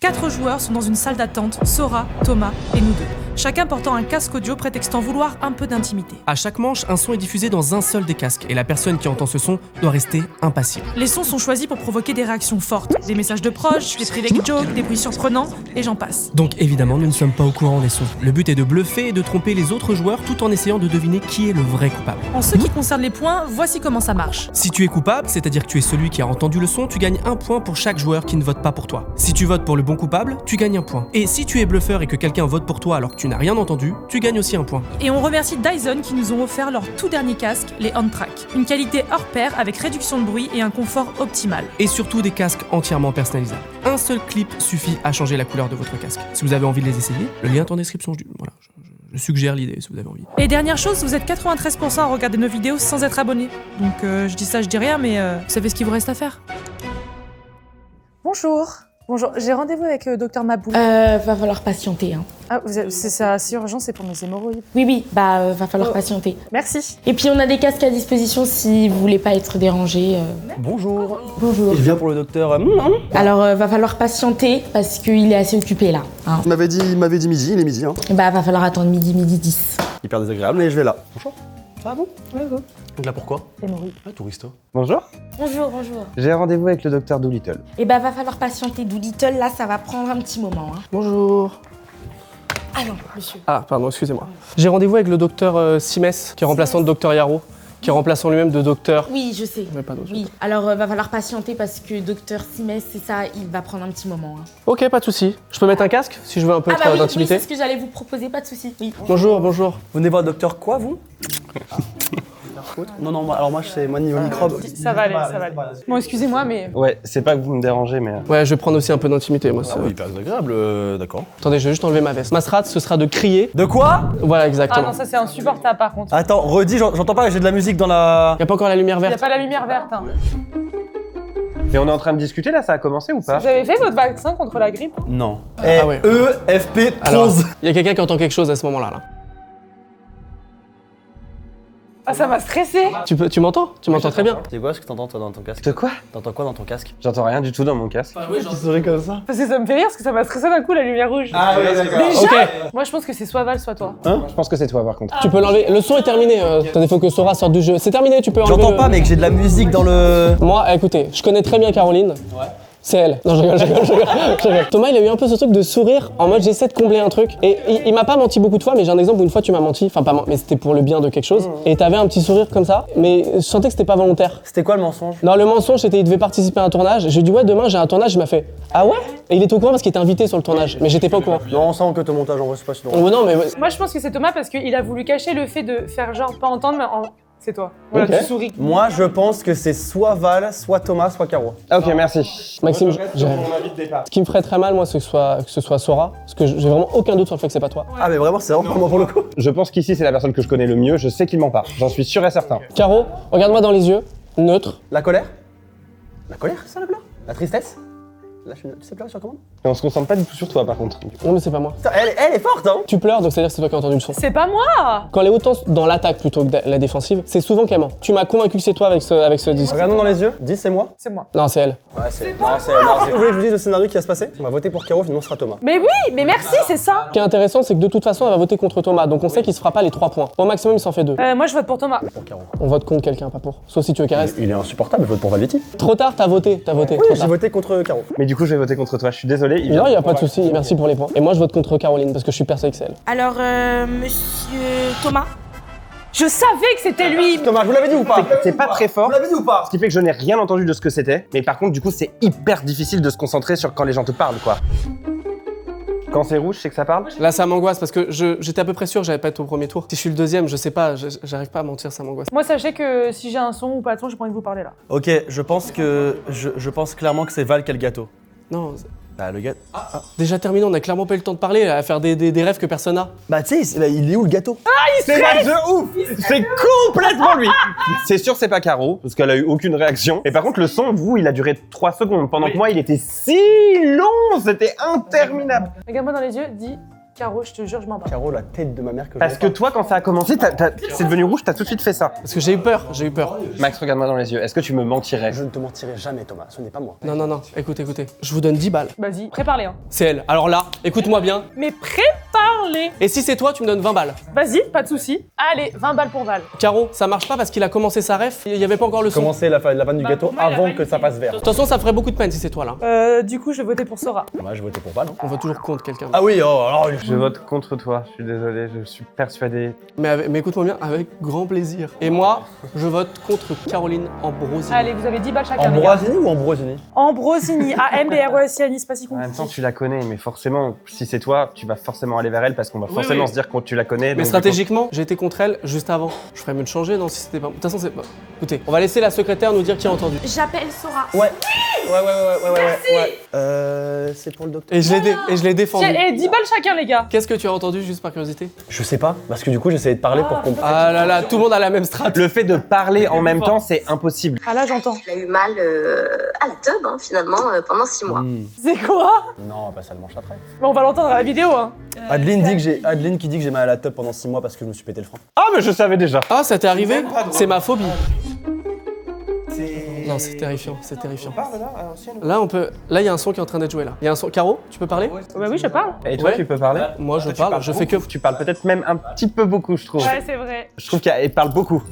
4 joueurs sont dans une salle d'attente, Sora, Thomas et nous deux. Chacun portant un casque audio prétextant vouloir un peu d'intimité. À chaque manche, un son est diffusé dans un seul des casques et la personne qui entend ce son doit rester impassible. Les sons sont choisis pour provoquer des réactions fortes, des messages de proches, des private jokes, des bruits surprenants, et j'en passe. Donc évidemment, nous ne sommes pas au courant des sons. Le but est de bluffer et de tromper les autres joueurs tout en essayant de deviner qui est le vrai coupable. En ce qui concerne les points, voici comment ça marche. Si tu es coupable, c'est-à-dire que tu es celui qui a entendu le son, tu gagnes 1 point pour chaque joueur qui ne vote pas pour toi. Si tu votes pour le bon coupable, tu gagnes 1 point. Et si tu es bluffeur et que quelqu'un vote pour toi alors que tu n'as rien entendu, tu gagnes aussi 1 point. Et on remercie Dyson qui nous ont offert leur tout dernier casque, les On-Track. Une qualité hors pair avec réduction de bruit et un confort optimal. Et surtout des casques entièrement personnalisables. Un seul clip suffit à changer la couleur de votre casque. Si vous avez envie de les essayer, le lien est en description. Voilà, je suggère l'idée si vous avez envie. Et dernière chose, vous êtes 93% à regarder nos vidéos sans être abonné. Donc je dis ça, je dis rien, mais vous savez ce qu'il vous reste à faire. Bonjour. Bonjour, j'ai rendez-vous avec le docteur Maboul. Va falloir patienter, hein. Ah, c'est assez urgent, c'est pour mes hémorroïdes. Oui, va falloir patienter. Merci. Et puis on a des casques à disposition si vous voulez pas être dérangé. Bonjour. Bonjour. Je viens pour le docteur. Alors va falloir patienter parce qu'il est assez occupé là. Hein. Il m'avait dit midi, il est midi. Hein. Va falloir attendre midi 10. Hyper désagréable, mais je vais là. Bonjour. Ça va bon? Ouais. Donc là pourquoi? Hémorroïdes. Ah, touriste. Bonjour, Bonjour. j'ai rendez-vous avec le docteur Doolittle. Et va falloir patienter. Doolittle, là, ça va prendre un petit moment. Hein. Bonjour. Ah non, monsieur. Ah, pardon, excusez-moi. J'ai rendez-vous avec le docteur Simès, qui est remplaçant de docteur Yaro, qui est remplaçant lui-même de docteur... Oui, je sais. Mais pas d'autre. Oui, alors va falloir patienter parce que docteur Simès, c'est ça, il va prendre un petit moment. Hein. Ok, pas de souci. Je peux mettre un casque si je veux un peu Oui, d'intimité? c'est ce que j'allais vous proposer, pas de souci. Oui. Bonjour. Vous venez voir le docteur quoi, vous? Non, alors moi, c'est moi niveau microbe. Ça va aller. Bon, excusez-moi, mais... Ouais, c'est pas que vous me dérangez, mais... Ouais, je vais prendre aussi un peu d'intimité, moi. Ah oui, hyper désagréable, d'accord. Attendez, je vais juste enlever ma veste. Ma strat, ce sera de crier. De quoi? Voilà, Ah exactement. non, ça c'est insupportable par contre. Attends, redis, j'entends pas, j'ai de la musique dans la... Y a pas encore la lumière Il n'y a verte? pas la lumière verte. Hein. Mais on est en train de discuter là, ça a commencé ou pas? Vous avez fait votre vaccin contre la grippe? Non. Ah ouais. EFP Alors, 11. y a quelqu'un qui entend quelque chose à ce moment-là, là. Ah, ça m'a stressé. Tu m'entends? Tu m'entends très bien. C'est quoi ce que t'entends toi dans ton casque? De quoi? T'entends quoi dans ton casque? J'entends rien du tout dans mon casque. Tu souris comme ça? Parce que ça me fait rire parce que ça m'a stressé d'un coup la lumière rouge. Ah oui, d'accord. Déjà Ok, Moi je pense que c'est soit Val, soit toi. Je pense que c'est toi par contre. tu peux l'enlever. Le son est terminé. Attendez, faut que Sora sorte du jeu. C'est terminé, tu peux enlever. J'entends pas, mec, j'ai de la musique dans le... Moi, écoutez, je connais très bien Caroline. Ouais. C'est elle. Non, je rigole. Thomas, il a eu un peu ce truc de sourire en mode j'essaie de combler un truc. Et il m'a pas menti beaucoup de fois, mais j'ai un exemple où une fois tu m'as menti. Enfin, pas mais c'était pour le bien de quelque chose. Et t'avais un petit sourire comme ça, mais je sentais que c'était pas volontaire. C'était quoi le mensonge? Non, le mensonge, c'était il devait participer à un tournage. J'ai dit ouais, demain j'ai un tournage. Il m'a fait ah ouais? Et il était au courant parce qu'il était invité sur le tournage, mais j'étais pas au courant. Non, on sent que ton montage en vrai, c'est pas si drôle. Oh, non, mais Moi je pense que c'est Thomas parce qu'il a voulu cacher le fait de faire genre pas entendre, mais c'est toi. Voilà, Ok. tu souris. Moi, je pense que c'est soit Val, soit Thomas, soit Caro. Ah, ok, merci. Maxime, Sur mon avis de départ. ce qui me ferait très mal, moi, c'est que ce soit Sora, parce que j'ai vraiment aucun doute sur le fait que c'est pas toi. Ah, mais vraiment, c'est vraiment pas moi pour le coup. Je pense qu'ici c'est la personne que je connais le mieux, je sais qu'il ment pas, j'en suis sûr et certain. Caro, regarde-moi dans les yeux, neutre. La colère? La colère, c'est ça le blanc? La tristesse? Là, tu sais pleurer sur commande? Et on se concentre pas du tout sur toi par contre. Non, mais c'est pas moi. Putain, elle est forte, hein? Tu pleures, donc c'est-à-dire que c'est toi qui as entendu le son. C'est pas moi. Quand elle est autant dans l'attaque plutôt que la défensive, c'est souvent qu'elle ment. Tu m'as convaincu que c'est toi avec ce disque. Regarde-nous dans les yeux, dis c'est moi. C'est moi. Non, c'est elle. Ouais, c'est. Vous voulez que je vous dise le scénario qui va se passer? On va voter pour Caro, sinon ce sera Thomas. Mais oui, mais merci, c'est ça. Ce qui est intéressant, c'est que de toute façon, elle va voter contre Thomas, donc on sait qu'il se fera pas les 3 points. Au maximum, il s'en fait 2. Moi je vote pour Thomas. Pour Caro. On vote contre quelqu'un, pas pour. Sauf si tu veux qu'elle reste. Il est insupportable, je vote pour Valetti. Trop tard, t'as voté. Trop Oui, tard. j'ai voté contre Caro. Mais du coup je vais voter contre toi, je suis désolé. Non, y a pas de souci, merci pour les points. Et moi, je vote contre Caroline parce que je suis persuadé que c'est elle. Alors, monsieur Thomas. Je savais que c'était lui. Thomas, je vous l'avais dit ou pas? C'est pas très fort, Vous l'avez dit ou pas? ce qui fait que je n'ai rien entendu de ce que c'était. Mais par contre du coup c'est hyper difficile de se concentrer sur quand les gens te parlent quoi. Quand c'est rouge, c'est que ça parle? Là, ça m'angoisse parce que j'étais à peu près sûr que j'allais pas être au premier tour. Si je suis le deuxième, je sais pas, j'arrive pas à mentir, ça m'angoisse. Moi sachez que si j'ai un son ou pas de son, j'ai pas envie de vous parler là. Ok, je pense clairement que c'est Val qui a le gâteau. Non, Bah, le gâteau. déjà terminé, on a clairement pas eu le temps de parler, à faire des rêves que personne n'a. Bah, tu sais, il est où le gâteau? C'est mal de ouf! C'est complètement lui! C'est sûr c'est pas Caro, parce qu'elle a eu aucune réaction. Et par contre le son, vous, il a duré 3 secondes, pendant que moi il était si long, c'était interminable. Regarde-moi dans les yeux, dis Caro, je te jure, je m'en bats. Caro, la tête de ma mère que Parce je que vois toi, quand ça a commencé, c'est devenu rouge, t'as tout de suite fait ça. Parce que j'ai eu peur, j'ai eu peur. Max, regarde-moi dans les yeux. Est-ce que tu me mentirais? pas. Je ne te mentirai jamais, Thomas. Ce n'est pas moi. Non, non, non, écoutez. Je vous donne 10 balles. Vas-y, prépare-les. Hein. C'est elle. Alors là, écoute-moi bien. Mais prépare-les. Et si c'est toi, tu me donnes 20 balles. Vas-y, pas de soucis. Allez, 20 balles pour Val. Caro, ça marche pas parce qu'il a commencé sa ref, il y avait pas encore le son. Commencer la vanne du gâteau pour moi, la avant vanne que ça passe vert. De toute façon, ça ferait beaucoup de peine si c'est toi là. Du coup, je vais voter pour Sora. Moi, je votais pour pas, non? On vote toujours contre quelqu'un. Ah oui, oh, alors. Je vote contre toi. Je suis désolé, je suis persuadé. Mais écoute-moi bien, avec grand plaisir. Et moi, je vote contre Caroline Ambrosini. Allez, vous avez 10 balles chacun. les gars. Ambroisini ou Ambrosini? Ambrosini, A-M-B-R-O-S-I-N-I, c'est pas si En même compliqué. temps, tu la connais, mais forcément, si c'est toi, tu vas forcément aller vers elle parce qu'on va forcément oui. se dire que tu la connais. Mais donc, stratégiquement, j'ai été contre elle juste avant. Je ferais mieux de changer, non, si c'était pas. De toute façon, c'est pas. Écoutez, on va laisser la secrétaire nous dire qui a entendu. J'appelle Sora. Ouais. C'est pour le docteur. Et je l'ai défendu. Tiens, et 10 balles chacun, les gars. Qu'est-ce que tu as entendu, juste par curiosité? Je sais pas, parce que du coup, j'essayais de parler pour comprendre. Ah là là, tout le monde a la même strat. Le fait de parler en même temps, c'est impossible. Ah là, j'entends. Il a eu mal à la teub, finalement, pendant 6 mois. C'est quoi? Non, bah ça le mange après. Bon, on va l'entendre à la vidéo, hein. Adeline qui dit que j'ai mal à la teub pendant 6 mois parce que je me suis pété le frein. Ah, mais je savais déjà. Ah, ça t'est arrivé? C'est ma phobie. Non, c'est terrifiant, c'est terrifiant. Là, on peut. Là, il y a un son qui est en train d'être joué là. Il y a un son. Caro, tu peux parler? Bah oui, je parle. Et toi, Ouais. tu peux parler? Moi, je Tu parle. parles Je fais que. beaucoup. Tu parles peut-être même un petit peu beaucoup, je trouve. Ouais, c'est vrai. Je trouve qu'elle parle beaucoup.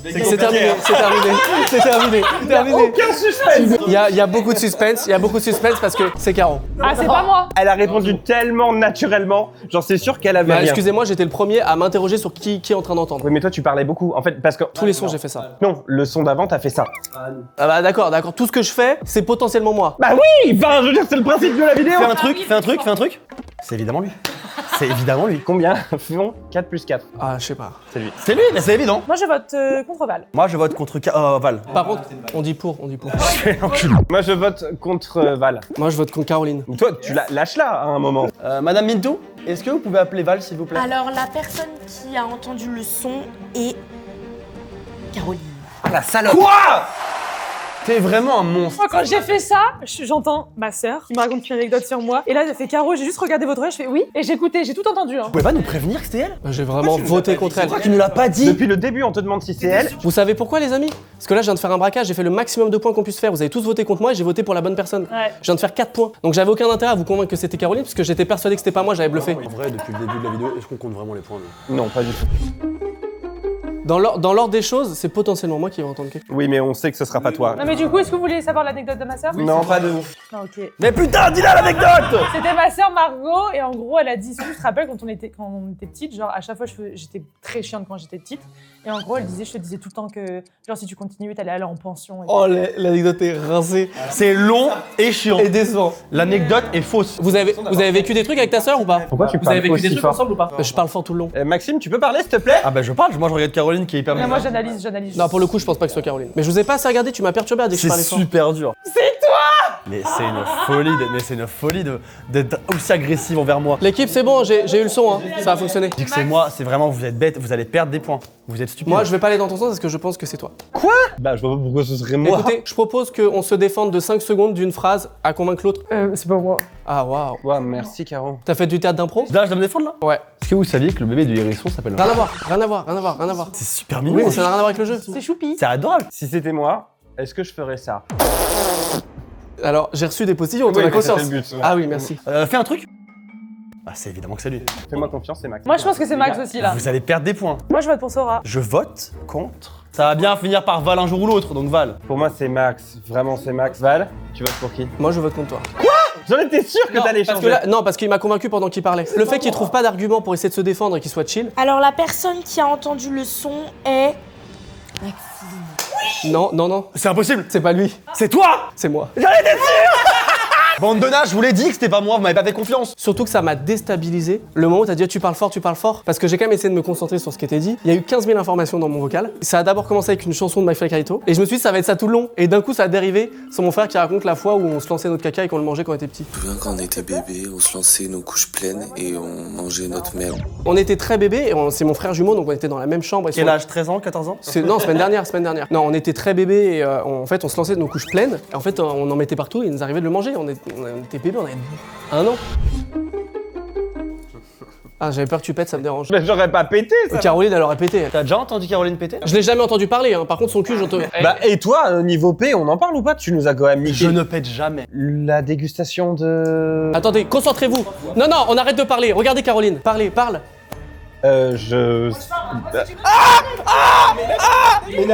C'est terminé, c'est terminé, c'est terminé, terminé. Aucun suspense. Il y a beaucoup de suspense, parce que c'est Caro. Ah, c'est pas moi. Elle a répondu tellement naturellement. Genre, c'est sûr qu'elle avait Bah, rien. excusez-moi, j'étais le premier à m'interroger sur qui est en train d'entendre. Oui, mais toi, tu parlais beaucoup. En fait, parce que Tous les sons, j'ai fait ça. non, le son d'avant, t'as fait ça. Ah bah d'accord. Tout ce que je fais, c'est potentiellement moi. Bah oui. Enfin, je veux dire, c'est le principe de la vidéo. Fais un truc. C'est évidemment lui. C'est évidemment lui. Combien font 4 plus 4? Ah, je sais pas. C'est lui. C'est lui, mais c'est évident. Moi, je vote contre Val. Moi, je vote contre Val. Par contre, on dit pour. Moi, je vote contre Val. Moi, je vote contre Caroline. Toi, tu lâches là à un moment. Madame Mintou, est-ce que vous pouvez appeler Val, s'il vous plaît? Alors, la personne qui a entendu le son est Caroline. Ah, la salope. Quoi? T'es vraiment un monstre. Moi, quand j'ai fait ça, j'entends ma sœur qui me raconte une anecdote sur moi. Et là, j'ai fait Caro, j'ai juste regardé votre oeil, je fais oui. Et j'écoutais, j'ai tout entendu. Hein. Vous pouvez pas nous prévenir que c'était elle? Bah, j'ai vraiment voté contre elle. Pourquoi tu nous l'as pas dit? Depuis le début, on te demande si c'est elle. Vous savez pourquoi, les amis? Parce que là, je viens de faire un braquage, j'ai fait le maximum de points qu'on puisse faire. Vous avez tous voté contre moi et j'ai voté pour la bonne personne. Ouais. Je viens de faire 4 points. Donc j'avais aucun intérêt à vous convaincre que c'était Caroline, parce que j'étais persuadé que c'était pas moi, j'avais bluffé. En vrai, depuis le début de la vidéo, est-ce qu'on compte vraiment les points? nous Non, pas du tout. Dans l'ordre des choses, c'est potentiellement moi qui vais entendre quelque chose. Oui, mais on sait que ce sera pas toi. Non, mais du coup, est-ce que vous voulez savoir l'anecdote de ma sœur? Non, pas de ouf. Non, ok. Mais putain, dis-la l'anecdote! C'était ma sœur Margot, et en gros, elle a dit, je te rappelle quand on était petite, genre à chaque fois, j'étais très chiante quand j'étais petite. Et en gros, je te disais tout le temps que, genre, si tu continuais, t'allais aller en pension. Et Oh, l'anecdote est rincée C'est long et chiant. et décevant. L'anecdote est fausse. Vous avez vécu des trucs avec ta sœur ou pas? Pourquoi tu Vous avez parles vécu des aussi trucs fort? ensemble ou pas? Je parle fort tout le long. Maxime, tu peux parler, s'il te plaît? Ah bah je parle, moi je regarde Caroline qui est hyper Mais moi, j'analyse. Non, pour le coup, je pense pas que ce soit Caroline. Mais je vous ai pas assez regardé, tu m'as perturbé à dès que je C'est parlais fort. super dur. C'est toi! Mais c'est une folie d'être aussi agressive envers moi. L'équipe, c'est bon, j'ai eu le son, hein. Ça a fonctionné. Je dis que c'est moi, c'est vraiment, vous êtes bête, vous allez perdre des points. Vous êtes stupide. Moi, je vais pas aller dans ton sens parce que je pense que c'est toi. Bah, je vois pas pourquoi ce serait moi. Écoutez, je propose qu'on se défende de 5 secondes d'une phrase à convaincre l'autre. C'est pas moi. Ah, waouh. Ouais, merci, Caro. T'as fait du théâtre d'impro? Là, je dois me défendre là. Ouais. Est-ce que vous saviez que le bébé du hérisson s'appelle Rien à voir, rien à voir, rien à voir, rien à voir. C'est super Oui, mignon. mais ça n'a rien à voir avec le jeu. C'est choupi. C'est adorable. Si c'était moi, est-ce que je ferais ça? Alors, j'ai reçu des postillons, Oui, t'en as mais conscience. c'était le but, ouais. Ah oui, merci. Fais un truc. Ah, c'est évidemment que c'est lui. Fais-moi confiance, c'est Max. Moi, je pense que c'est Max aussi, là. Vous allez perdre des points. Moi, je vote pour Sora. Je vote contre. Ça va bien finir par Val un jour ou l'autre, donc Val. Pour moi, c'est Max. Vraiment, c'est Max. Val, tu votes pour qui? Moi, je vote contre toi. J'en étais sûr que t'allais Parce changer. que là, non, parce qu'il m'a convaincu pendant qu'il parlait. Le fait qu'il trouve pas d'argument pour essayer de se défendre et qu'il soit chill. Alors, la personne qui a entendu le son est Maxime. Non, non, non. C'est impossible. C'est pas lui, C'est toi. c'est moi. Bande de nains, je vous l'ai dit que c'était pas moi, vous m'avez pas fait confiance. Surtout que ça m'a déstabilisé. Le moment où t'as dit tu parles fort, parce que j'ai quand même essayé de me concentrer sur ce qui était dit. Il y a eu 15 000 informations dans mon vocal. Ça a d'abord commencé avec une chanson de My Fly Carito. Et je me suis dit ça va être ça tout le long. Et d'un coup ça a dérivé sur mon frère qui raconte la fois où on se lançait notre caca et qu'on le mangeait quand on était petit. Je me souviens quand on était bébé, on se lançait nos couches pleines et on mangeait notre merde. On était très bébés et c'est mon frère jumeau donc on était dans la même chambre. Et Quel âge? 13 ans, 14 ans? Non, semaine dernière. Non, on était très bébés et en fait on se lançait nos couches pleines. Et en fait on en mettait partout et il nous arrivait de le manger. On était bébés, on avait 1 an. Ah, j'avais peur que tu pètes, ça me dérange. Mais j'aurais pas pété ça. Caroline, elle aurait pété. T'as déjà entendu Caroline péter? Je l'ai jamais entendu parler, hein. Par contre, son cul, j'entends. Bah et toi, niveau P, on en parle ou pas? Tu nous as quand même niqué. Je ne pète jamais. La dégustation de... Attendez, concentrez-vous. Non, non, on arrête de parler. Regardez Caroline. Parle.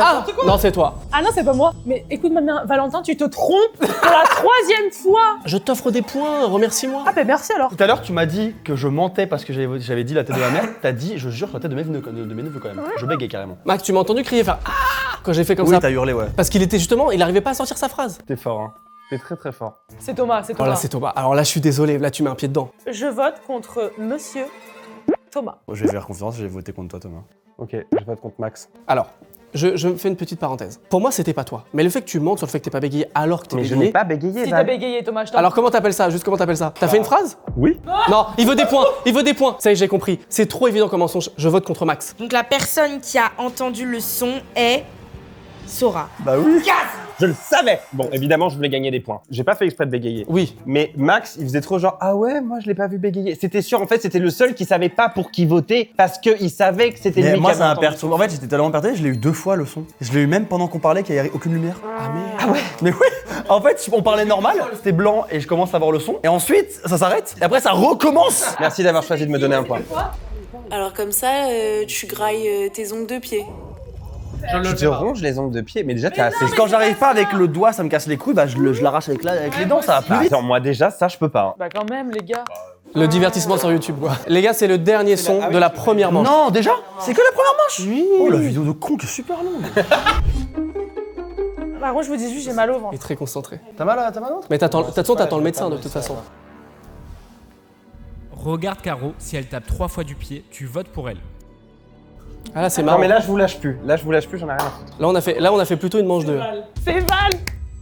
Ah non, c'est toi. Ah non, c'est pas moi. Mais écoute-moi bien, Valentin, tu te trompes pour la 3e fois. Je t'offre des points, remercie-moi. Ah bah merci alors. Tout à l'heure, tu m'as dit que je mentais parce que j'avais dit la tête de ma mère. T'as dit, je jure, la tête de mes neveux quand même. Je bégayais carrément. Max, tu m'as entendu crier faire ah quand j'ai fait comme Oui, ça. t'as hurlé, ouais. Parce qu'il était justement, il arrivait pas à sortir sa phrase. T'es fort, hein. T'es très très fort. C'est Thomas, c'est Oh Thomas. là, c'est Thomas. Alors là, je suis désolé, là, tu mets un pied dedans. Je vote contre Monsieur Thomas. Je vais faire confiance, j'ai voté contre toi, Thomas. Ok, je vote contre Max. Alors, je me fais une petite parenthèse. Pour moi, c'était pas toi. Mais le fait que tu mentes sur le fait que t'es pas bégayé alors que t'es Mais je bégayé. n'ai pas bégayé, Si t'as Val. bégayé, Thomas, je t'en Alors comment t'appelles ça? Juste comment t'appelles ça? T'as fait une phrase? Oui. Non, il veut des points, il veut des points. Ça y est, j'ai compris. C'est trop évident comme mensonge. Je vote contre Max. Donc la personne qui a entendu le son est Sora. Bah oui. Je le savais. Bon, évidemment, je voulais gagner des points. J'ai pas fait exprès de bégayer. Oui. Mais Max, il faisait trop genre, ah ouais, moi je l'ai pas vu bégayer. C'était sûr, en fait, c'était le seul qui savait pas pour qui voter parce qu'il savait que c'était Mais lui moi, qui ça avait m'a entendu. perturbé. En fait, j'étais tellement perturbé, je l'ai eu 2 fois le son. Je l'ai eu même pendant qu'on parlait qu'il y avait aucune lumière. Ah merde. Ah ouais. Mais oui. En fait, on parlait normal, c'était blanc et je commence à voir le son. Et ensuite, ça s'arrête. Et après, ça recommence. Merci d'avoir choisi de me donner un point. Alors comme ça, tu grailles tes ongles de pied. Tu te ronges les ongles de pied, mais déjà t'es assez... Quand j'arrive pas avec le doigt, ça me casse les couilles, bah je l'arrache avec les dents, ça va plus Bah, vite. attends, moi déjà, ça je peux pas. Hein. Bah quand même, les gars. Le divertissement sur YouTube, quoi. Les gars, c'est le dernier son de la première manche. Non, déjà? C'est que la première manche? Oui. Oh, la vidéo de con qui est super longue. Par contre, je vous dis juste, j'ai mal au Il est ventre. très concentré. T'as mal au ventre? Mais t'attends le médecin de toute façon. Regarde Caro, si elle tape 3 fois du pied, tu votes pour elle. Ah là, c'est Non marrant. mais là je vous lâche plus. Là je vous lâche plus, j'en ai rien à foutre. Là, on a fait plutôt une manche de. C'est Val.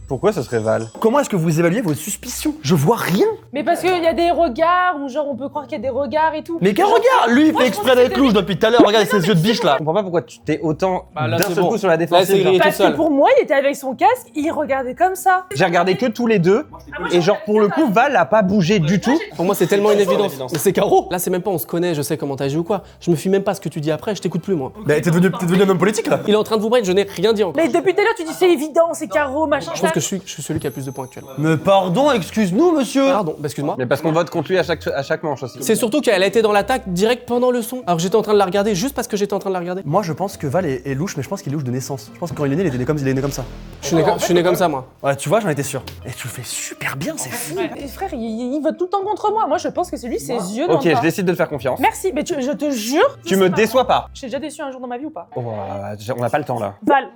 Pourquoi ce serait Val? Comment est-ce que vous évaluez vos suspicions? Je vois rien. Mais parce qu'il y a des regards, ou genre on peut croire qu'il y a des regards et tout. Mais quel regard? Lui, il Moi, fait je exprès pense que d'être louche depuis tout à l'heure. Regardez ses yeux de biche là. Je comprends pas pourquoi tu t'es autant Bah, là, d'un c'est seul bon. coup sur la Là, défensive. c'est genre. grillé. Parce tout seul. que pour moi, il était avec son casque, il regardait comme ça. J'ai regardé que tous les deux, et genre pour le coup, Val a pas bougé du tout. Pour moi, c'est tellement une évidence. Mais c'est Caro. Là, c'est même pas on se connaît, je sais comment t'agis ou quoi. Je me fie même pas à ce que tu dis après, je t'écoute plus, moi. Mais t'es devenu un homme politique là. Il est en train de vous brailler, je n'ai rien dit encore. Mais depuis tout à l'heure, tu dis c'est évident, c'est Caro, machin. Je pense que je suis celui qui a le plus de points actuellement. Mais pardon, excuse-nous monsieur. Pardon, bah, excuse-moi. Mais parce qu'on vote contre lui à chaque manche aussi. C'est surtout qu'elle a été dans l'attaque direct pendant le son. Alors que j'étais en train de la regarder juste parce que j'étais en train de la regarder. Moi je pense que Val est louche, mais je pense qu'il est louche de naissance. Je pense que quand il est né, il est né comme ça. Je suis né comme ça, moi. Ouais, tu vois, j'en étais sûr. Et tu le fais super bien, c'est fou. Mais frère, il vote tout le temps contre moi. Moi, je pense que c'est lui, ses yeux dans Ok, le je tas. décide de te faire confiance. Merci, mais je te jure. Tu me déçois pas. J'ai déjà déçu un jour dans ma vie ou pas? Oh, on n'a pas le temps là. Val.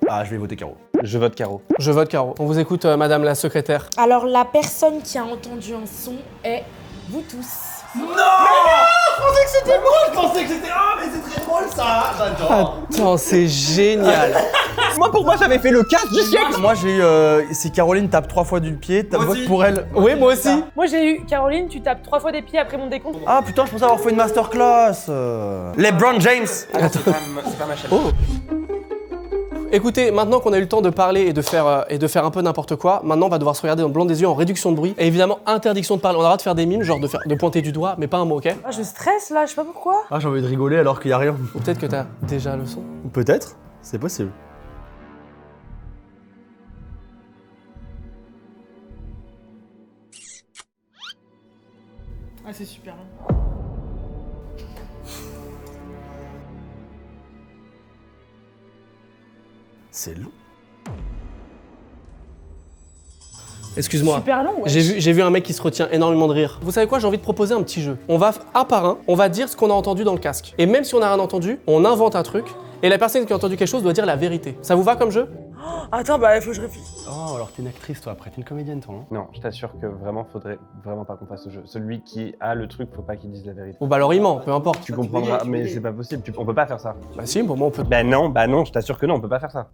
Ah, je vais voter Caro. Je vote Caro. Je vote Caro. On vous écoute, madame la secrétaire. Alors la personne qui a entendu un son est vous tous. Attends, c'est génial. Moi pour moi j'avais fait le casse du siècle. Moi j'ai eu. Si Caroline tape 3 fois du pied, t'as vote pour elle. Oui, moi aussi. Moi, j'ai eu Caroline, tu tapes 3 fois des pieds après mon décompte. Ah putain, je pensais avoir fait une masterclass. LeBron James. C'est pas ma chaîne. Oh. Écoutez, maintenant qu'on a eu le temps de parler et de faire un peu n'importe quoi, maintenant on va devoir se regarder dans le blanc des yeux en réduction de bruit. Et évidemment, interdiction de parler. On aura de faire des mimes, genre de pointer du doigt, mais pas un mot, ok? Ah, je stresse là, je sais pas pourquoi. Ah, j'ai envie de rigoler alors qu'il y a rien. Ou peut-être que t'as déjà le son. Peut-être, c'est possible. Ah, c'est super. C'est long. Excuse-moi. Super long, ouais. J'ai vu un mec qui se retient énormément de rire. Vous savez quoi? J'ai envie de proposer un petit jeu. On va, un par un, on va dire ce qu'on a entendu dans le casque. Et même si on n'a rien entendu, on invente un truc. Et la personne qui a entendu quelque chose doit dire la vérité. Ça vous va comme jeu? Attends, bah, il faut que je réfléchisse. Oh, alors t'es une actrice toi après, t'es une comédienne toi, hein. Non, je t'assure que vraiment faudrait vraiment pas qu'on fasse ce jeu. Celui qui a le truc, faut pas qu'il dise la vérité. Ou bah alors il ment, peu importe. Tu comprendras, mais c'est pas possible. On peut pas faire ça. Bah si, pour moi on peut. Bah non, je t'assure que non, on peut pas faire ça.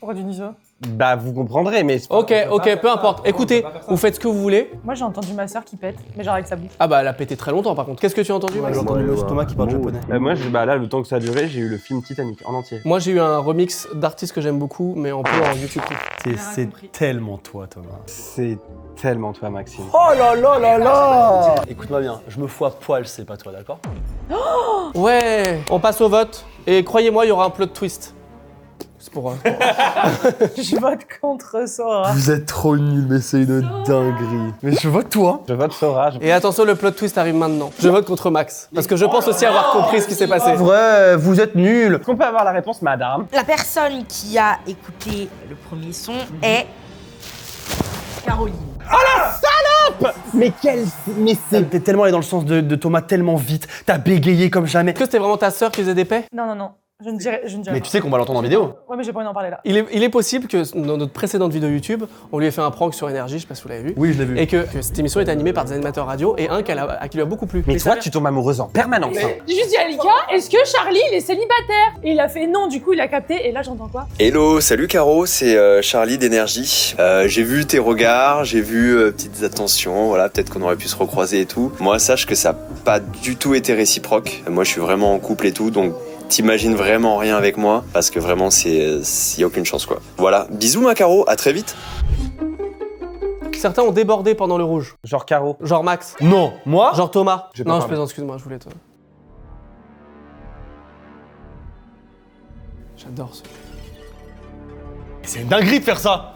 Pourquoi tu dis ça? Bah, vous comprendrez, mais... Ok, peu importe. Écoutez, vous faites ce que vous voulez. Moi, j'ai entendu ma sœur qui pète, mais genre avec sa bouche. Ah bah, elle a pété très longtemps par contre. Qu'est-ce que tu as entendu, Max? J'ai entendu le Thomas qui parle japonais. Moi, là, le temps que ça a duré, j'ai eu le film Titanic en entier. Moi, j'ai eu un remix d'artistes que j'aime beaucoup, mais en peu en YouTube. C'est tellement toi, Thomas. C'est tellement toi, Maxime. Oh là là là là. Écoute-moi bien, je me fous à poil, c'est pas toi, d'accord? Ouais, on passe au vote. Et croyez-moi, il y aura un plot twist. C'est pour... Je vote contre Sora. Vous êtes trop nuls, mais c'est une dinguerie. Mais je vote toi. Je vote Sora. Et attention, le plot twist arrive maintenant. Je vote contre Max. Parce que je pense aussi avoir compris ce qui s'est passé. Vrai, vous êtes nuls. Est-ce qu'on peut avoir la réponse, madame? La personne qui a écouté le premier son est Caroline. Mais T'es tellement allé dans le sens de Thomas tellement vite. T'as bégayé comme jamais. Est-ce que c'était vraiment ta sœur qui faisait des paix? Non. Je ne dirais Mais pas. tu sais qu'on va l'entendre en vidéo. Ouais, mais j'ai pas envie d'en parler là. Il est possible que dans notre précédente vidéo YouTube, on lui ait fait un prank sur Énergie, je sais pas si vous l'avez vu. Oui, je l'ai vu. Et que cette émission est animée par des animateurs radio et un à qui lui a beaucoup plu. Mais Et toi, ça- tu tombes amoureuse en permanence. hein. J'ai juste dit à Lika, est-ce que Charlie, il est célibataire? Et il a fait non, du coup, il a capté, et là, j'entends quoi? Hello, salut Caro, c'est Charlie d'Énergie. J'ai vu tes regards, j'ai vu petites attentions, voilà, peut-être qu'on aurait pu se recroiser et tout. Moi, sache que ça n'a pas du tout été réciproque. Moi, je suis vraiment en couple et tout, donc t'imagines vraiment rien avec moi, parce que vraiment, y a aucune chance, quoi. Voilà, bisous ma Caro, à très vite. Certains ont débordé pendant le rouge. Genre Caro. Genre Max. Non, moi. Genre Thomas. J'ai pas Non, je parlé. plaisante, excuse-moi, je voulais te... J'adore ce... C'est une dinguerie de faire ça.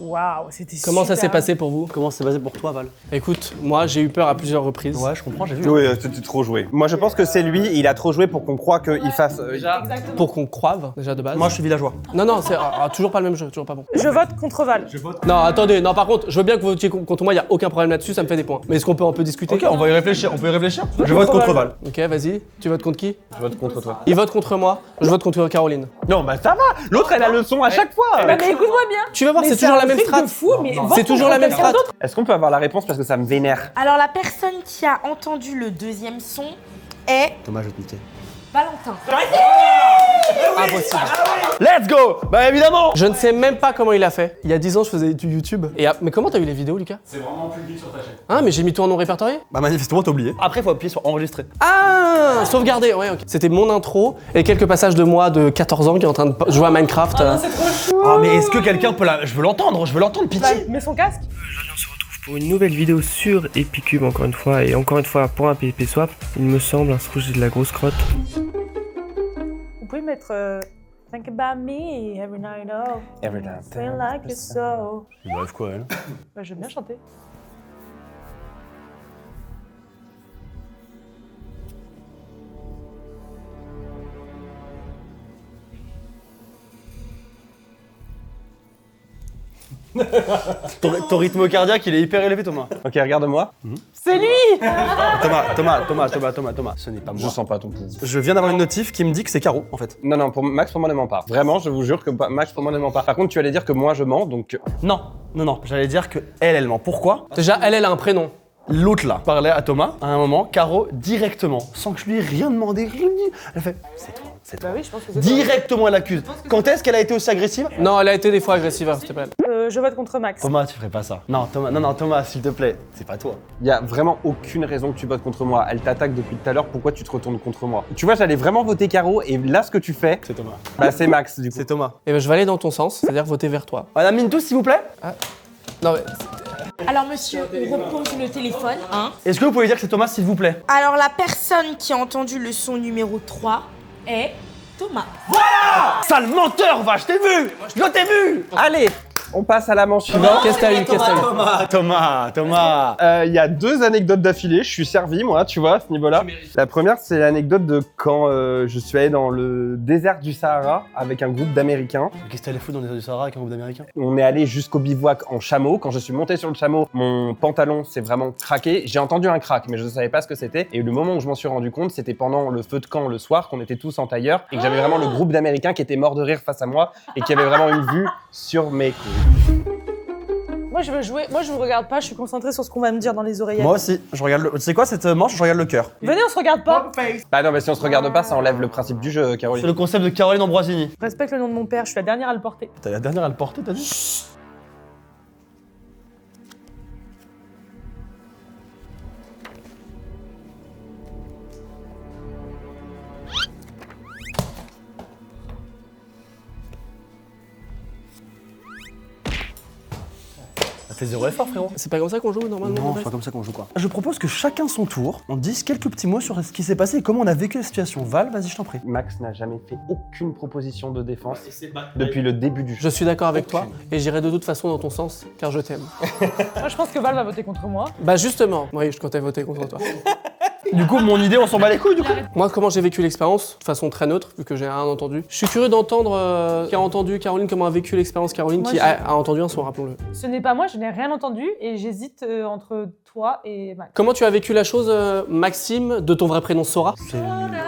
Waouh, c'était super. Comment ça s'est passé pour vous? Comment c'est passé pour toi, Val? Écoute, moi j'ai eu peur à plusieurs reprises. Ouais, je comprends, j'ai vu. Oui, c'était trop joué. Moi, je pense que c'est lui, il a trop joué pour qu'on croie qu'il fasse... Exactement. Pour qu'on croive, déjà de base. Moi, je suis villageois. Non, c'est toujours pas le même jeu, toujours pas bon. Je vote contre Val. Non, attendez, non, par contre, je veux bien que vous votiez contre moi, y a aucun problème là-dessus, ça me fait des points. Mais est-ce qu'on peut un peu discuter? Ok, on va y réfléchir, on peut y réfléchir. Je vote contre Val. Ok, vas-y. Tu votes contre qui? Je vote contre toi. Il vote contre moi, je vote contre Caroline. Non, bah ça va. L'autre, elle a le son à chaque fois. Mais écoute-moi bien. Tu vas voir, Mais c'est toujours un la même truc strat. de fou, mais vote C'est toujours contre la même quelqu'un strat. d'autre. Est-ce qu'on peut avoir la réponse parce que ça me vénère? Alors la personne qui a entendu le deuxième son est Thomas, je vais te niquer. Valentin. Impossible. Let's go. Bah évidemment. Je ne sais même pas comment il a fait. Il y a 10 ans, je faisais du YouTube. Mais comment t'as eu les vidéos, Lucas? C'est vraiment public sur ta chaîne. Ah, mais j'ai mis tout en non répertorié? Bah manifestement, t'as oublié. Après, faut appuyer sur enregistrer. Ah, sauvegarder, ouais, ok. C'était mon intro et quelques passages de moi de 14 ans qui est en train de jouer à Minecraft. Ah, mais est-ce que quelqu'un peut la. Je veux l'entendre, pitié. Mets son casque. Pour une nouvelle vidéo sur Epicube encore une fois, et encore une fois pour un PvP swap, il me semble, ce rouge j'ai de la grosse crotte. Vous pouvez mettre Think about me every night, oh. Every night. Feel like you're so. Bref, quoi, elle? Bah, j'aime bien chanter. Ton rythme cardiaque, il est hyper élevé, Thomas. Ok, regarde-moi. C'est lui. Thomas, ce n'est pas moi. Je sens pas ton pouls. Je viens d'avoir une notif qui me dit que c'est Caro, en fait. Non, Max, pour moi, ne ment pas. Vraiment, je vous jure que Max, pour moi, ne ment pas. Par contre, tu allais dire que moi, je mens, donc... Non, j'allais dire que elle ment. Pourquoi? Déjà, elle a un prénom. L'autre là parlait à Thomas, à un moment, Caro, directement, sans que je lui ai rien demandé, rien dit. Elle fait, c'est toi. Bah oui, je pense que c'est Directement, elle accuse. Quand est-ce qu'elle a été aussi agressive? Non, elle a été des fois agressive, hein, c'était pas elle. Je vote contre Max. Thomas, tu ferais pas ça. Non, Thomas, s'il te plaît, c'est pas toi. Il y a vraiment aucune raison que tu votes contre moi. Elle t'attaque depuis tout à l'heure, pourquoi tu te retournes contre moi? Tu vois, j'allais vraiment voter Caro, et là, ce que tu fais... C'est Thomas. Bah, c'est Max, du coup. C'est Thomas. Et ben, je vais aller dans ton sens, c'est-à-dire voter vers toi. Madame Mintou, s'il vous plaît. Non, mais... Alors monsieur, on repose le téléphone, hein. Est-ce que vous pouvez dire que c'est Thomas, s'il vous plaît? Alors la personne qui a entendu le son numéro 3 est Thomas. Sale menteur, va, je t'ai vu. Je t'ai vu. Allez, on passe à la manche suivante. Qu'est-ce que t'as eu? Qu'est-ce que t'as eu? Thomas. Il y a 2 anecdotes d'affilée, je suis servi moi, tu vois, à ce niveau-là. La première, c'est l'anecdote de quand je suis allé dans le désert du Sahara avec un groupe d'Américains. Qu'est-ce que t'allais foutre dans les désert du Sahara avec un groupe d'Américains? On est allé jusqu'au bivouac en chameau. Quand je suis monté sur le chameau, mon pantalon s'est vraiment craqué. J'ai entendu un crack, mais je ne savais pas ce que c'était. Et le moment où je m'en suis rendu compte, c'était pendant le feu de camp le soir, qu'on était tous en tailleur et que j'avais vraiment le groupe d'Américains qui était mort de rire face à moi et qui avait vraiment une vue sur mes couilles. Moi, je veux jouer. Moi, je vous regarde pas. Je suis concentrée sur ce qu'on va me dire dans les oreillettes. Moi aussi, je regarde le... Tu sais quoi, cette manche, je regarde le cœur. Venez, on se regarde pas. Bah non, mais si on se regarde pas, ça enlève le principe du jeu, C'est Caroline. le concept de Caroline Ambroisini. Respecte le nom de mon père. Je suis la dernière à le porter. T'es la dernière à le porter, t'as dit? Ça fait 0 effort, frérot. C'est pas comme ça qu'on joue normalement? Non, c'est pas comme ça qu'on joue quoi. Je propose que chacun son tour, on dise quelques petits mots sur ce qui s'est passé et comment on a vécu la situation. Val, vas-y, je t'en prie. Max n'a jamais fait aucune proposition de défense depuis le début du jeu. Je suis d'accord avec toi et j'irai de toute façon dans ton sens car je t'aime. Moi, je pense que Val va voter contre moi. Bah justement, oui, je comptais voter contre toi. Du coup, mon idée, on s'en bat les couilles, du coup. Moi, comment j'ai vécu l'expérience? De façon très neutre, vu que j'ai rien entendu. Je suis curieux d'entendre qui a entendu Caroline, comment a vécu l'expérience Caroline, Moi, qui j'ai- a entendu un son, rappelons-le. Ce n'est pas moi. Je n'ai rien entendu et j'hésite entre toi et Max. Comment tu as vécu la chose, Maxime, de ton vrai prénom Sora? C'est...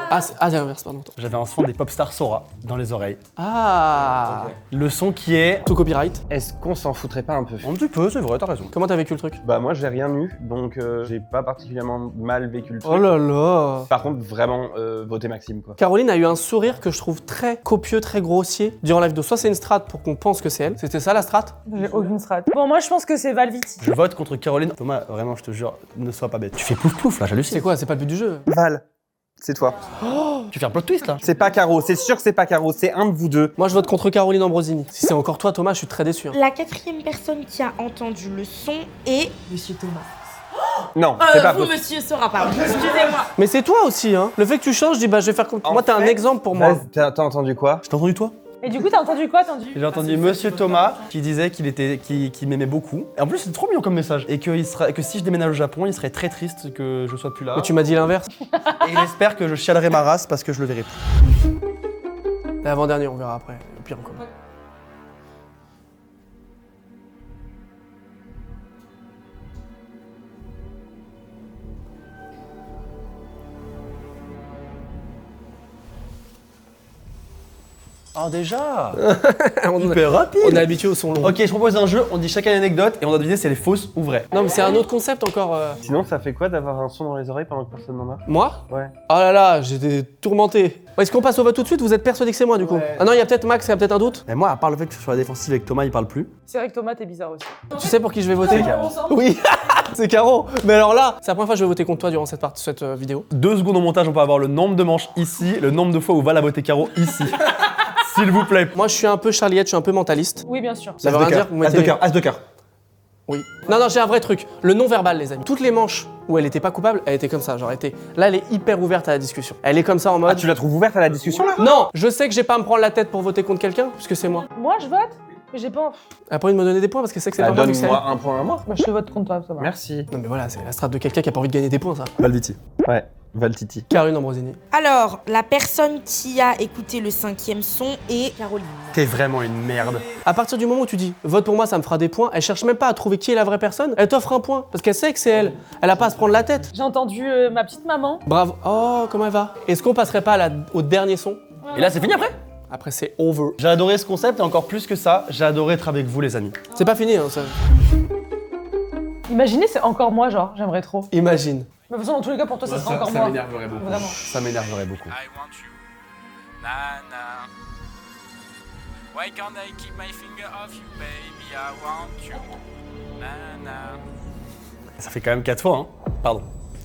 Ah, c'est l'inverse, pardon. J'avais un son des pop stars Sora dans les oreilles. Ah, Le son qui est... tout copyright. Est-ce qu'on s'en foutrait pas un peu? Un petit peu, c'est vrai, t'as raison. Comment t'as vécu le truc? Bah moi, j'ai rien eu, donc j'ai pas particulièrement mal vécu le truc. Oh là là. Par contre, vraiment, voter Maxime, quoi. Caroline a eu un sourire que je trouve très copieux, très grossier durant la vidéo. Soit c'est une strat pour qu'on pense que c'est elle. C'était ça la strat? J'ai aucune strat. Bon, moi, je pense que c'est Valviti. Je vote contre Caroline. Thomas, vraiment, je te jure, ne sois pas bête. Tu fais plouf plouf là, j'hallucine. C'est quoi? C'est pas le but du jeu. Val, c'est toi. Tu fais un plot twist là. C'est pas Caro, c'est sûr que c'est pas Caro, c'est un de vous deux. Moi je vote contre Caroline Ambrosini. Si c'est encore toi Thomas, je suis très déçu. Hein. La quatrième personne qui a entendu le son est Monsieur Thomas. Non, c'est pas Vous, possible. monsieur Sora, pardon. Excusez-moi. Mais c'est toi aussi, hein. Le fait que tu changes, je dis bah je vais faire comme. Moi t'es un exemple pour moi. T'as entendu quoi? Je t'ai entendu toi? Et du coup, t'as entendu quoi? T'as entendu J'ai entendu Monsieur Thomas qui disait qu'il m'aimait beaucoup. Et en plus, c'est trop mignon comme message. Et que si je déménage au Japon, il serait très triste que je sois plus là. Mais tu m'as dit l'inverse. Et il espère que je chialerai ma race parce que je le verrai plus. L'avant-dernier, on verra après. Au pire encore. Oh déjà. on, Super rapide. on est habitué au son long. Ok, je propose un jeu, on dit chacun une anecdote et on doit deviner si elle est fausse ou vraie. Non mais c'est un autre concept encore. Sinon, ça fait quoi d'avoir un son dans les oreilles pendant que personne n'en a? Moi? Ouais. Oh là là, j'étais tourmenté. Est-ce qu'on passe au vote tout de suite? Vous êtes persuadé que c'est moi du coup? Ah non, il y a peut-être Max, il y a peut-être un doute. Et moi, à part le fait que je sois sur la défensive avec Thomas, il parle plus. C'est vrai que Thomas, t'es bizarre aussi. Tu sais pour qui je vais voter? Caro. Oui, c'est Caro. Mais alors là, c'est la première fois que je vais voter contre toi durant cette vidéo. 2 secondes au montage, on peut avoir le nombre de manches ici, le nombre de fois où Val a voté Caro ici. S'il vous plaît. Moi je suis un peu Charliette, je suis un peu mentaliste. Oui, bien sûr. Ça veut rien dire, vous mettez... As de cœur. Oui. Non, j'ai un vrai truc. Le non-verbal, les amis. Toutes les manches où elle était pas coupable, elle était comme ça. Genre, là, elle est hyper ouverte à la discussion. Elle est comme ça en mode. Ah, tu la trouves ouverte à la discussion là? Non, je sais que j'ai pas à me prendre la tête pour voter contre quelqu'un, puisque c'est moi. Moi, je vote, mais j'ai pas. Elle a pas envie de me donner des points parce qu'elle sait que c'est pas moi. vu que c'est Donne-moi un point à moi. Bah, je vote contre toi, ça va. Merci. elle. Non, mais voilà, c'est la strate de quelqu'un qui a pas envie de gagner des points, ça. Valviti. Ouais, Valtiti. Caroline Ambrosini. Alors, la personne qui a écouté le cinquième son est Caroline. T'es vraiment une merde. À partir du moment où tu dis vote pour moi, ça me fera des points, elle cherche même pas à trouver qui est la vraie personne, elle t'offre un point parce qu'elle sait que c'est elle. Elle a pas à se prendre la tête. J'ai entendu ma petite maman. Bravo. Oh, comment elle va? Est-ce qu'on passerait pas au dernier son? Et là, c'est fini après? Après, c'est over. J'ai adoré ce concept et encore plus que ça, j'ai adoré être avec vous, les amis. C'est pas fini, hein, ça. Imaginez, c'est encore moi, genre, j'aimerais trop. Imagine. Mais de toute façon, dans tous les cas, pour toi, ça sera encore moi. m'énerverait beaucoup. Vraiment. Ça m'énerverait beaucoup. I want you. Nana. Why can't I keep my finger off you, baby? I want you. Nana. Ça fait quand même 4 fois, hein. Pardon.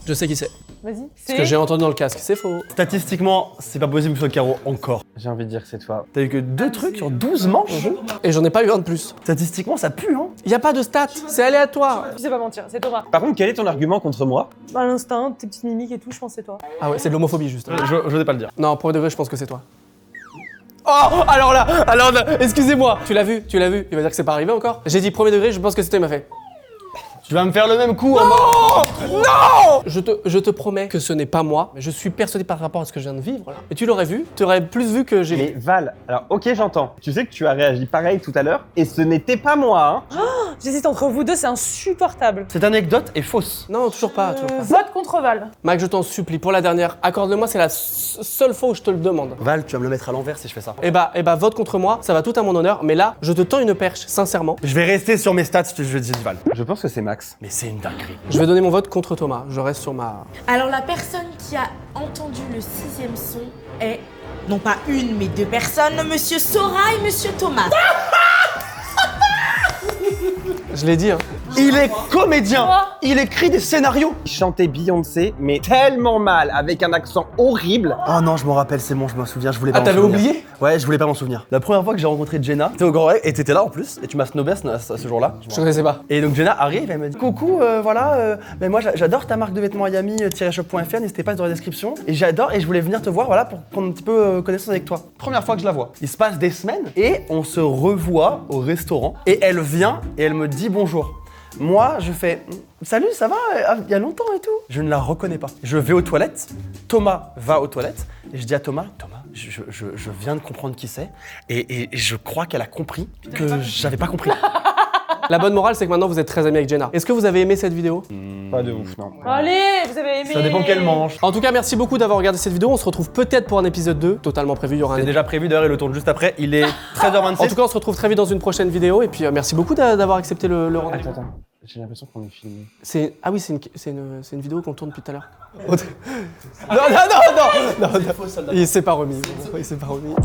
Je sais qui c'est. Vas-y. Ce que j'ai entendu dans le casque, c'est faux. Statistiquement, c'est pas possible que ce soit Caro encore. J'ai envie de dire que c'est toi. T'as eu que 2 trucs sur 12 manches. Et j'en ai pas eu un de plus. Statistiquement, ça pue, hein. Y a pas de stats, c'est aléatoire. Tu sais pas mentir, c'est Thomas. Par contre, quel est ton argument contre moi? Bah, l'instinct, tes petites mimiques et tout, je pense que c'est toi. Ah ouais, c'est de l'homophobie juste. Je n'osais pas le dire. Non, pour de vrai, je pense que c'est toi. Oh, alors là, excusez-moi. Tu l'as vu, Il va dire que c'est pas arrivé encore. J'ai dit premier degré, je pense que c'était, il m'a fait. Tu vas me faire le même coup. Non. Je te promets que ce n'est pas moi, mais je suis persuadé par rapport à ce que je viens de vivre là. Et tu l'aurais vu, tu aurais plus vu que j'ai vu. Mais Val, alors ok j'entends. Tu sais que tu as réagi pareil tout à l'heure et ce n'était pas moi. Hein. J'hésite entre vous deux, c'est insupportable. Cette anecdote est fausse. Non, toujours pas. Vote contre Val. Mike, je t'en supplie, pour la dernière, accorde-le-moi, c'est la seule fois où je te le demande. Val, tu vas me le mettre à l'envers si je fais ça. Eh bah, vote contre moi, ça va tout à mon honneur, mais là, je te tends une perche, sincèrement. Je vais rester sur mes stats, je dis Val. Je pense que c'est Max. Mais c'est une dinguerie. Je vais donner mon vote contre Thomas, je reste sur ma... Alors la personne qui a entendu le 6e son est, non pas une, mais 2 personnes, Monsieur Sora et Monsieur Thomas. Je l'ai dit, hein. Il est comédien. Il écrit des scénarios. Il chantait Beyoncé, mais tellement mal, avec un accent horrible. Oh non, je m'en rappelle, c'est bon, je m'en souviens, je voulais pas m'en t'avais souvenir. oublié? Ouais, je voulais pas m'en souvenir. La première fois que j'ai rencontré Jenna, t'étais au Grand Rex et t'étais là en plus, et tu m'as snobé à ce jour-là. Je connaissais pas. Et donc Jenna arrive, elle me dit coucou, voilà, mais moi j'adore ta marque de vêtements Yami-shop.fr, n'hésitez pas dans la description. Et j'adore, et je voulais venir te voir, voilà, pour prendre un petit peu connaissance avec toi. Première fois que je la vois. Il se passe des semaines, et on se revoit au restaurant, et elle vient, et elle me dit bonjour. Moi, je fais salut, ça va? Il y a longtemps et tout. Je ne la reconnais pas. Je vais aux toilettes. Thomas va aux toilettes. Et je dis à Thomas, je viens de comprendre qui c'est. Et je crois qu'elle a compris que j'avais pas compris. La bonne morale, c'est que maintenant vous êtes très amis avec Jenna. Est-ce que vous avez aimé cette vidéo? Pas de ouf, non. Allez, vous avez aimé. Ça dépend quelle manche. En tout cas, merci beaucoup d'avoir regardé cette vidéo. On se retrouve peut-être pour un épisode 2, totalement prévu. Il y aura C'est un... déjà prévu, d'ailleurs, il le tourne juste après. Il est 13h26. En tout cas, on se retrouve très vite dans une prochaine vidéo. Et puis, merci beaucoup d'avoir accepté le rendez-vous. Attends. J'ai l'impression qu'on est filmé. Ah oui, c'est une vidéo qu'on tourne depuis tout à l'heure. Non. Il s'est pas remis. Il s'est pas remis.